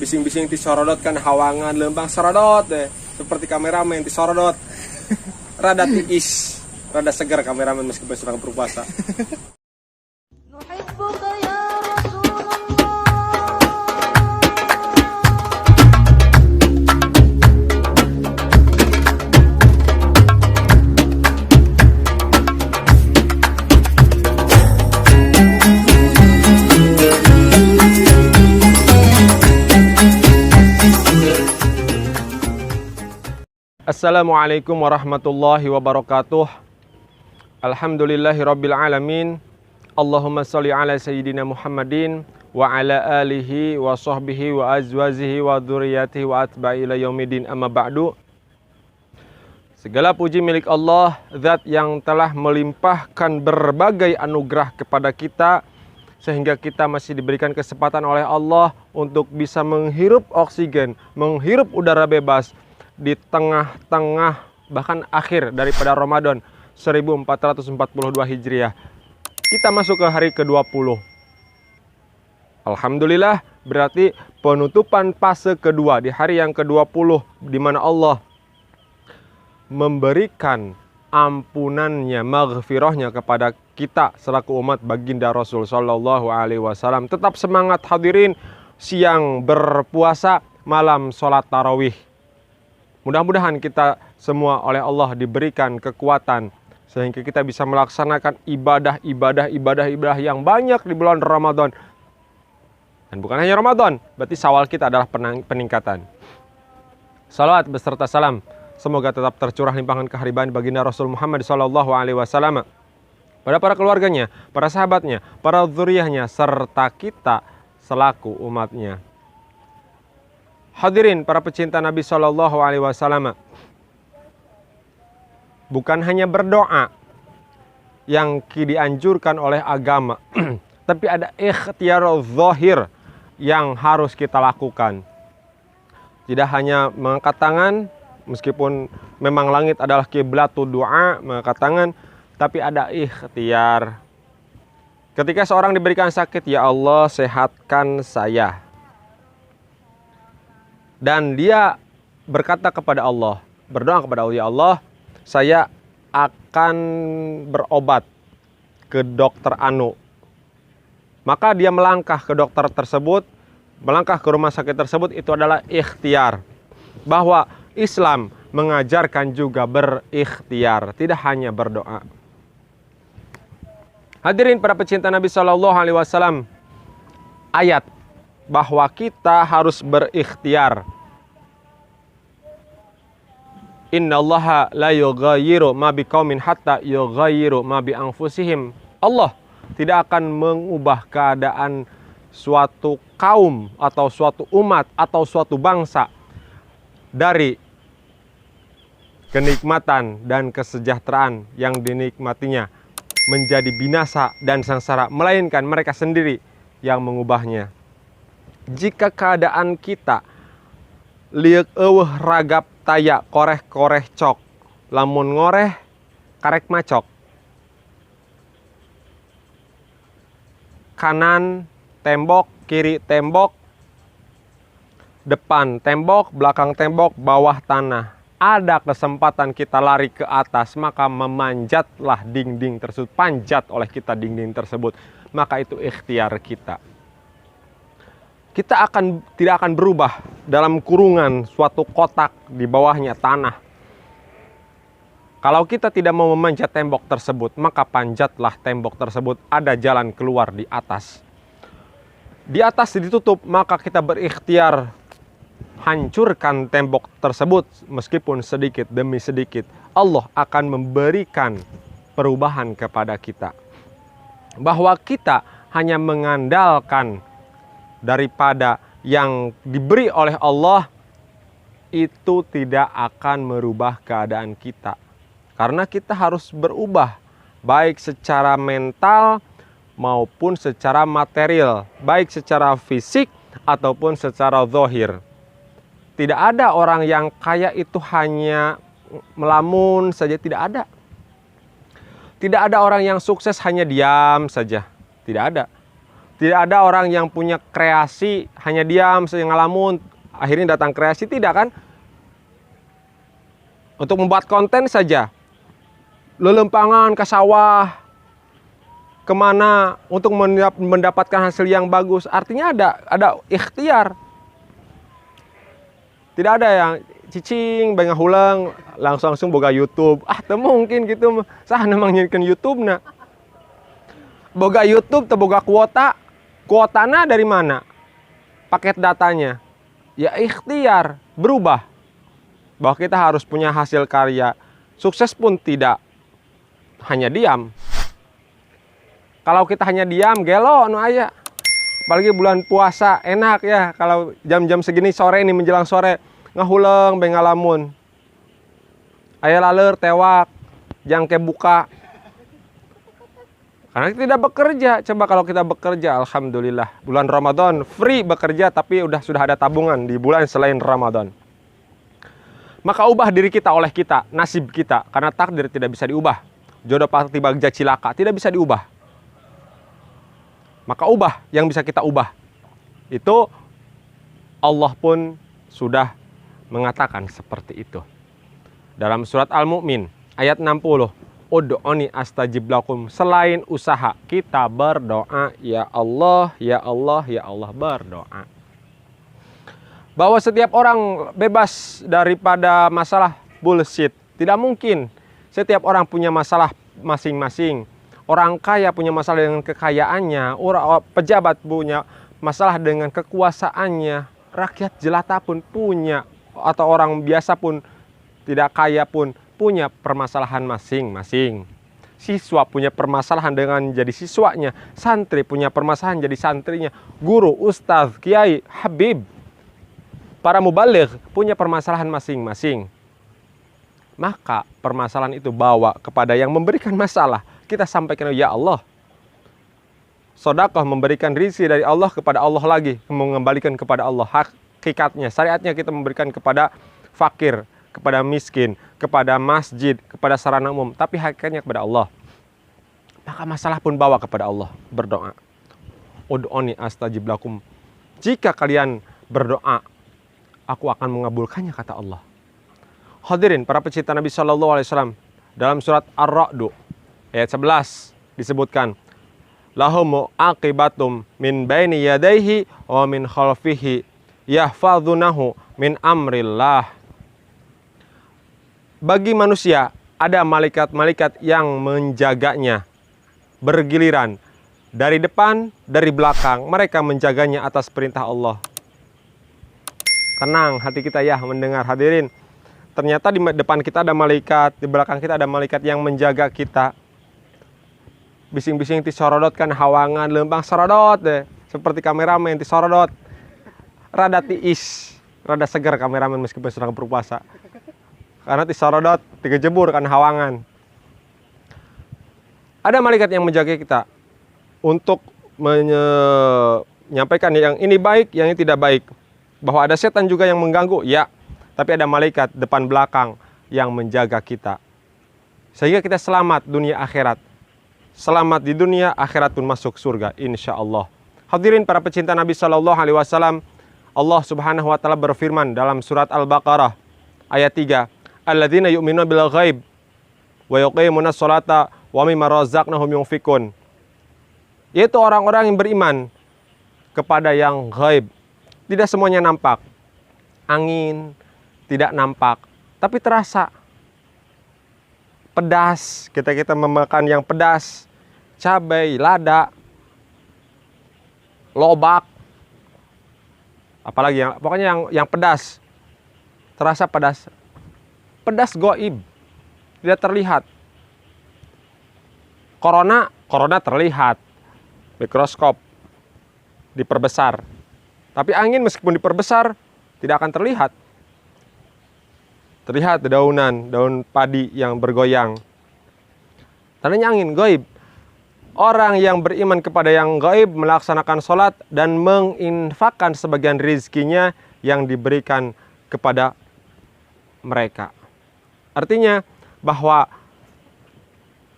bising-bising ti sorodot kan hawangan lembang sorodot deh. Seperti kameramen ti sorodot. Rada tiis, rada segar kameramen meskipun sedang berpuasa. Assalamualaikum warahmatullahi wabarakatuh. Alhamdulillahirabbil alamin. Allahumma sholli ala sayyidina Muhammadin wa ala alihi wa sahbihi wa azwajihi wa dzurriyyatihi wa atba'i ila yaumiddin, amma ba'du. Segala puji milik Allah, zat yang telah melimpahkan berbagai anugerah kepada kita sehingga kita masih diberikan kesempatan oleh Allah untuk bisa menghirup oksigen, menghirup udara bebas di tengah-tengah bahkan akhir daripada Ramadan 1442 Hijriah. Kita masuk ke hari ke-20. Alhamdulillah, berarti penutupan fase kedua di hari yang ke-20 di mana Allah memberikan ampunannya, maghfirahnya kepada kita selaku umat baginda Rasul sallallahu alaihi wasallam. Tetap semangat hadirin, siang berpuasa, malam sholat tarawih. Mudah-mudahan kita semua oleh Allah diberikan kekuatan sehingga kita bisa melaksanakan ibadah yang banyak di bulan Ramadan. Dan bukan hanya Ramadan, berarti Syawal kita adalah peningkatan. Salawat beserta salam semoga tetap tercurah limpahan keharibaan baginda Rasul Muhammad SAW pada para keluarganya, para sahabatnya, para dzurriyyahnya, serta kita selaku umatnya. Hadirin para pecinta Nabi Shallallahu Alaihi Wasallam, bukan hanya berdoa yang dianjurkan oleh agama, tapi ada ikhtiar zahir yang harus kita lakukan. Tidak hanya mengangkat tangan, meskipun memang langit adalah kiblatu doa, mengangkat tangan, tapi ada ikhtiar. Ketika seorang diberikan sakit, ya Allah sehatkan saya. Dan dia berkata kepada Allah, berdoa kepada Allah, ya Allah, saya akan berobat ke dokter Anu. Maka dia melangkah ke dokter tersebut, melangkah ke rumah sakit tersebut, itu adalah ikhtiar. Bahwa Islam mengajarkan juga berikhtiar, tidak hanya berdoa. Hadirin para pecinta Nabi Shallallahu Alaihi Wasallam, ayat bahwa kita harus berikhtiar. Innallaha la yughayyiru ma biqaumin hatta yughayyiru ma bi anfusihim. Allah tidak akan mengubah keadaan suatu kaum atau suatu umat atau suatu bangsa dari kenikmatan dan kesejahteraan yang dinikmatinya menjadi binasa dan sengsara, melainkan mereka sendiri yang mengubahnya. Jika keadaan kita liek eueuh ragap taya koreh-koreh cok, lamun ngoreh karek macok, kanan tembok, kiri tembok, depan tembok, belakang tembok, bawah tanah. Ada kesempatan kita lari ke atas, maka memanjatlah dinding tersebut, panjat oleh kita dinding tersebut, maka itu ikhtiar kita. Kita tidak akan berubah dalam kurungan suatu kotak di bawahnya tanah. Kalau kita tidak mau memanjat tembok tersebut, maka panjatlah tembok tersebut, ada jalan keluar di atas. Di atas ditutup, maka kita berikhtiar hancurkan tembok tersebut meskipun sedikit demi sedikit. Allah akan memberikan perubahan kepada kita. Bahwa kita hanya mengandalkan daripada yang diberi oleh Allah, itu tidak akan merubah keadaan kita. Karena kita harus berubah, baik secara mental maupun secara material, baik secara fisik ataupun secara zahir. Tidak ada orang yang kaya itu hanya melamun saja, tidak ada. Tidak ada orang yang sukses hanya diam saja, tidak ada. Tidak ada orang yang punya kreasi, hanya diam, ngalamun, akhirnya datang kreasi, tidak kan? Untuk membuat konten saja, lelempangan ke sawah, kemana untuk mendapatkan hasil yang bagus. Artinya ada ikhtiar. Tidak ada yang cicing, benga hulang, langsung boga YouTube. Tak mungkin gitu. Sah memang nyikan YouTube na. Boga YouTube, boga kuota. Kuotana dari mana? Paket datanya. Ya ikhtiar, berubah. Bahwa kita harus punya hasil karya. Sukses pun tidak hanya diam. Kalau kita hanya diam, gelo nu aya. Apalagi bulan puasa, enak ya. Kalau jam-jam segini sore ini menjelang sore, ngahuleng bengalamun. Aya laler tewak, jangke buka. Karena kita tidak bekerja. Coba kalau kita bekerja, alhamdulillah. Bulan Ramadan free bekerja, tapi sudah ada tabungan di bulan selain Ramadan. Maka ubah diri kita oleh kita, nasib kita. Karena takdir tidak bisa diubah. Jodoh pasti bagja cilaka, tidak bisa diubah. Maka ubah yang bisa kita ubah. Itu Allah pun sudah mengatakan seperti itu. Dalam surat Al-Mu'min ayat 60. Ud'uni astajib lakum. Selain usaha, kita berdoa. Ya Allah, ya Allah, ya Allah, berdoa. Bahwa setiap orang bebas daripada masalah bullshit. Tidak mungkin. Setiap orang punya masalah masing-masing. Orang kaya punya masalah dengan kekayaannya. Orang pejabat punya masalah dengan kekuasaannya. Rakyat jelata pun punya. Atau orang biasa pun tidak kaya pun punya permasalahan masing-masing. Siswa punya permasalahan dengan jadi siswanya. Santri punya permasalahan jadi santrinya. Guru, ustadz, kiai, habib, para mubaligh punya permasalahan masing-masing. Maka permasalahan itu bawa kepada yang memberikan masalah. Kita sampaikan, ya Allah. Sedekah memberikan rizki dari Allah kepada Allah lagi. Mengembalikan kepada Allah. Hakikatnya, syariatnya kita memberikan kepada fakir, kepada miskin, kepada masjid, kepada sarana umum, tapi hakikatnya kepada Allah. Maka masalah pun bawa kepada Allah, berdoa. Ud'uni astajib lakum. Jika kalian berdoa, aku akan mengabulkannya, kata Allah. Hadirin para pecinta Nabi Shallallahu Alaihi Wasallam, dalam surat Ar-Ra'd ayat 11 disebutkan, lahum aqibatum min baini yadayhi wa min khalfihi yahfazunahu min amrillah. Bagi manusia ada malaikat-malaikat yang menjaganya bergiliran dari depan, dari belakang. Mereka menjaganya atas perintah Allah. Tenang hati kita ya mendengar, hadirin. Ternyata di depan kita ada malaikat, di belakang kita ada malaikat yang menjaga kita. Bising-bising tisorodot kan hawangan lempang sorodot deh. Seperti kameramen tisorodot. Rada tiis, rada segar kameramen meskipun sedang berpuasa. Karena tisorodot, digejebur kan hawangan. Ada malaikat yang menjaga kita untuk menyampaikan yang ini baik, yang ini tidak baik. Bahwa ada setan juga yang mengganggu, ya. Tapi ada malaikat depan belakang yang menjaga kita. Sehingga kita selamat dunia akhirat. Selamat di dunia, akhirat pun masuk surga, insya Allah. Hadirin para pecinta Nabi Shallallahu Alaihi Wasallam, Allah Subhanahu Wa Taala berfirman dalam surat Al-Baqarah ayat 3. Alladzina yu'minuna bil ghaib wa yuqimunas sholata wa mimma razaqnahum yunfikun. Yaitu orang-orang yang beriman kepada yang ghaib. Tidak semuanya nampak. Angin tidak nampak, tapi terasa. Pedas, kita memakan yang pedas, cabai, lada, lobak. Apalagi pokoknya yang pedas. Terasa pedas. Pedas goib, tidak terlihat. Corona terlihat, mikroskop diperbesar. Tapi angin meskipun diperbesar tidak akan terlihat. Terlihat daun padi yang bergoyang. Tandanya angin goib. Orang yang beriman kepada yang gaib melaksanakan sholat dan menginfakkan sebagian rizkinya yang diberikan kepada mereka. Artinya bahwa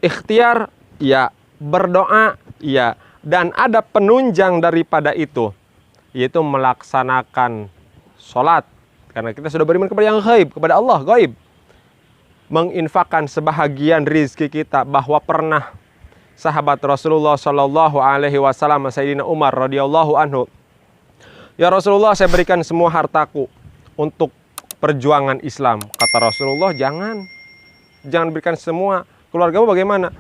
ikhtiar ya, berdoa ya, Dan ada penunjang daripada itu, yaitu melaksanakan sholat. Karena kita sudah beriman kepada yang gaib, kepada Allah gaib. Menginfakkan sebahagian rizki kita, bahwa pernah sahabat Rasulullah Shallallahu Alaihi Wasallam Sayyidina Umar radhiyallahu anhu, ya Rasulullah, saya berikan semua hartaku untuk perjuangan Islam. Kata Rasulullah, jangan berikan semua. Keluargamu bagaimana?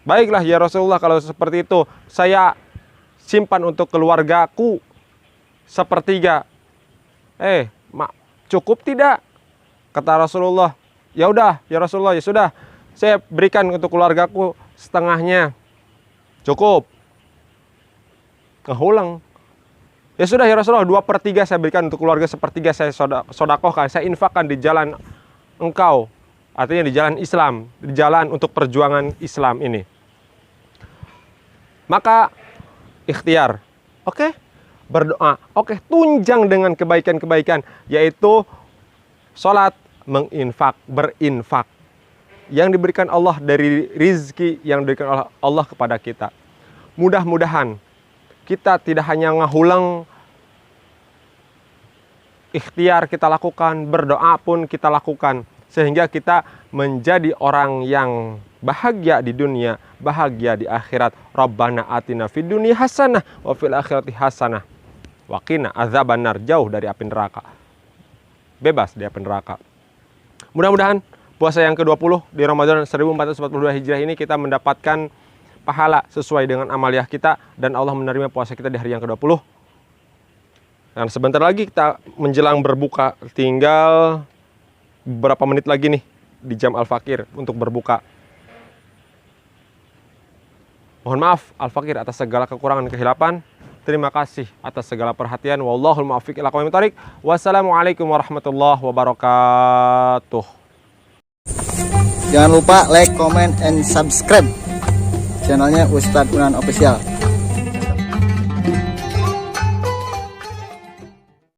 Baiklah ya Rasulullah, kalau seperti itu saya simpan untuk keluargaku sepertiga. Cukup tidak? Kata Rasulullah, ya udah ya Rasulullah, ya sudah, saya berikan untuk keluargaku setengahnya. Cukup. Ngehulang. Ya sudah ya Rasulullah, 2/3 saya berikan untuk keluarga, 1/3 saya sodakohkan, saya infakkan di jalan engkau. Artinya di jalan Islam, di jalan untuk perjuangan Islam ini. Maka ikhtiar, berdoa, tunjang dengan kebaikan-kebaikan, yaitu sholat, berinfak yang diberikan Allah dari rizki yang diberikan oleh Allah kepada kita. Mudah-mudahan kita tidak hanya ngahulang, ikhtiar kita lakukan, berdoa pun kita lakukan, sehingga kita menjadi orang yang bahagia di dunia, bahagia di akhirat. Rabbana atina fid dunya hasanah wa fil akhirati hasanah wa qina adzabannar, jauh dari api neraka, bebas dari api neraka. Mudah-mudahan puasa yang ke-20 di Ramadan 1442 Hijriah ini kita mendapatkan pahala sesuai dengan amaliah kita, dan Allah menerima puasa kita di hari yang ke-20. Dan sebentar lagi kita menjelang berbuka, tinggal beberapa menit lagi nih di jam Al-Fakir untuk berbuka. Mohon maaf Al-Fakir atas segala kekurangan kehilapan. Terima kasih atas segala perhatian. Wallahul muwaffiq ila aqwamit thoriq. Wassalamualaikum warahmatullahi wabarakatuh. Jangan lupa like, comment, and subscribe channelnya Ustadz Unan Official.